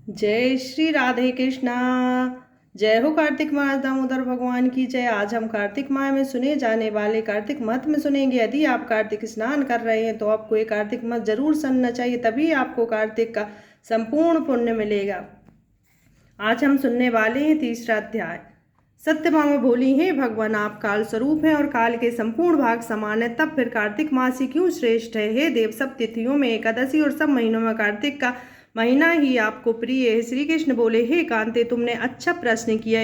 जय श्री राधे कृष्णा। जय हो कार्तिक मास दामोदर भगवान की जय। आज हम कार्तिक माह में सुने जाने वाले कार्तिक महत्व में सुनेंगे। यदि आप कार्तिक स्नान कर रहे हैं तो आपको ये कार्तिक मास जरूर सुनना चाहिए, तभी आपको कार्तिक का संपूर्ण पुण्य मिलेगा। आज हम सुनने वाले हैं तीसरा अध्याय। सत्यभामा बोली, हे भगवान, आप काल स्वरूप हैं और काल के संपूर्ण भाग समान है, तब फिर कार्तिक मास ही क्यों श्रेष्ठ है। हे देव, सब तिथियों में एकादशी और सब महीनों में कार्तिक का महीना ही आपको प्रिय है। श्री कृष्ण बोले, हे कांते, तुमने अच्छा प्रश्न किया।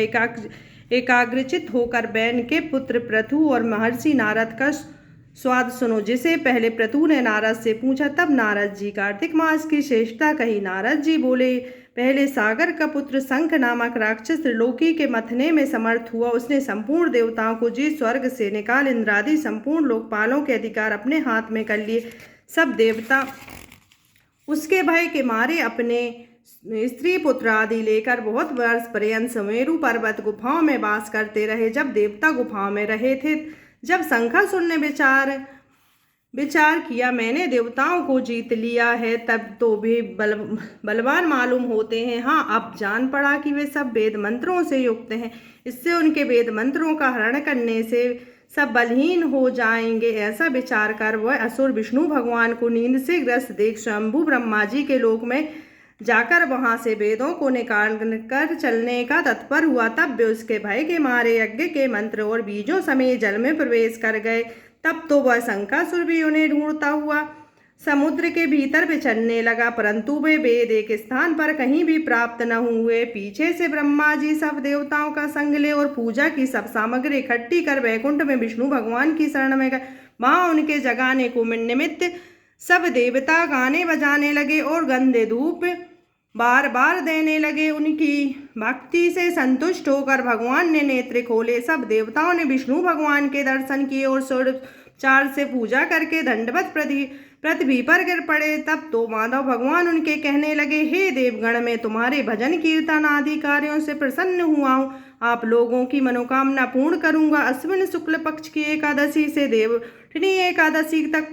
एकाग्रचित होकर बैन के पुत्र पृथु और महर्षि नारद का स्वाद सुनो। जिसे पहले पृथु ने नारद से पूछा, तब नारद जी कार्तिक मास की श्रेष्ठता कही। नारद जी बोले, पहले सागर का पुत्र शंख नामक राक्षस त्रिलोकी के मथने में समर्थ हुआ। उसने संपूर्ण देवताओं को जी स्वर्ग से निकाल इंद्रादि संपूर्ण लोकपालों के अधिकार अपने हाथ में कर लिए। सब देवता उसके भय के मारे अपने स्त्री पुत्र आदि लेकर बहुत वर्ष पर्यंत सुमेरु पर्वत गुफाओं में वास करते रहे। जब देवता गुफाओं में रहे थे, जब शंखासुर ने विचार किया, मैंने देवताओं को जीत लिया है, तब तो वे बलवान मालूम होते हैं। हाँ, अब जान पड़ा कि वे सब वेद मंत्रों से युक्त हैं। इससे उनके वेद मंत्रों का हरण करने से सब बलहीन हो जाएंगे। ऐसा विचार कर वह असुर विष्णु भगवान को नींद से ग्रस्त देख स्वयंभू ब्रह्मा जी के लोक में जाकर वहां से वेदों को निकाल कर चलने का तत्पर हुआ। तब वे उसके भय के मारे यज्ञ के मंत्र और बीजों समेत जल में प्रवेश कर गए। तब तो वह शंखासुर भी उन्हें ढूंढता हुआ समुद्र के भीतर विचरने लगा, परंतु वे वेद एक स्थान पर कहीं भी प्राप्त न हुए। पीछे से ब्रह्मा जी सब देवताओं का संग ले और पूजा की सब सामग्री इकट्ठी कर वैकुंठ में विष्णु भगवान की शरण में गए। वहां उनके जगाने को निमित्त सब देवता गाने बजाने लगे और गंधे धूप बार बार देने लगे। उनकी भक्ति से संतुष्ट होकर भगवान ने नेत्र खोले। सब देवताओं ने विष्णु भगवान के दर्शन किए और षोडशोपचार से पूजा करके दंडवत पृथ्वी पर गिर पड़े। तब तो माधव भगवान उनके कहने लगे, हे देवगण, मैं तुम्हारे भजन कीर्तन आदि कार्यों से प्रसन्न हुआ हूँ। आप लोगों की मनोकामना पूर्ण करूंगा। अश्विन शुक्ल पक्ष की एकादशी से देवठनी एकादशी तक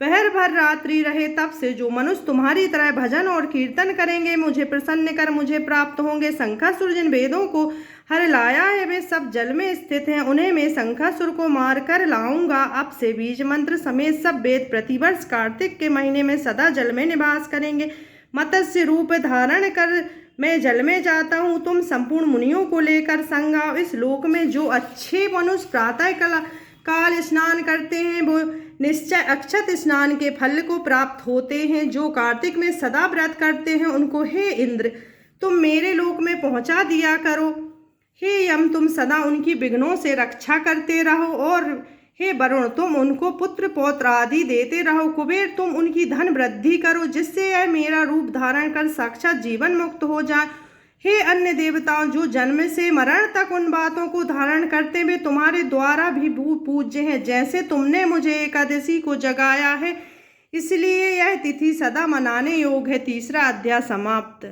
पहर भर रात्रि रहे। तब से जो मनुष्य तुम्हारी तरह भजन और कीर्तन करेंगे, मुझे प्रसन्न कर मुझे प्राप्त होंगे। शंखासुर जिन वेदों को हर लाया है, वे सब जल में स्थित हैं। उन्हें मैं शंखासुर को मार कर लाऊंगा। अब से बीज मंत्र समेत सब वेद प्रतिवर्ष कार्तिक के महीने में सदा जल में निवास करेंगे। मत्स्य रूप धारण कर मैं जल में जाता हूँ। तुम संपूर्ण मुनियों को लेकर संग आओ। इस लोक में जो अच्छे मनुष्य प्रातः काल स्नान करते हैं, वो निश्चय अक्षत स्नान के फल को प्राप्त होते हैं। जो कार्तिक में सदा व्रत करते हैं, उनको हे इंद्र, तुम मेरे लोक में पहुंचा दिया करो। हे यम, तुम सदा उनकी विघ्नों से रक्षा करते रहो। और हे वरुण, तुम उनको पुत्र पौत्र आदि देते रहो। कुबेर, तुम उनकी धन वृद्धि करो, जिससे यह मेरा रूप धारण कर साक्षात जीवन मुक्त हो जाए। हे अन्य देवताओं, जो जन्म से मरण तक उन बातों को धारण करते हुए तुम्हारे द्वारा भी पूज्य हैं, जैसे तुमने मुझे एकादशी को जगाया है, इसलिए यह तिथि सदा मनाने योग्य है। तीसरा अध्याय समाप्त।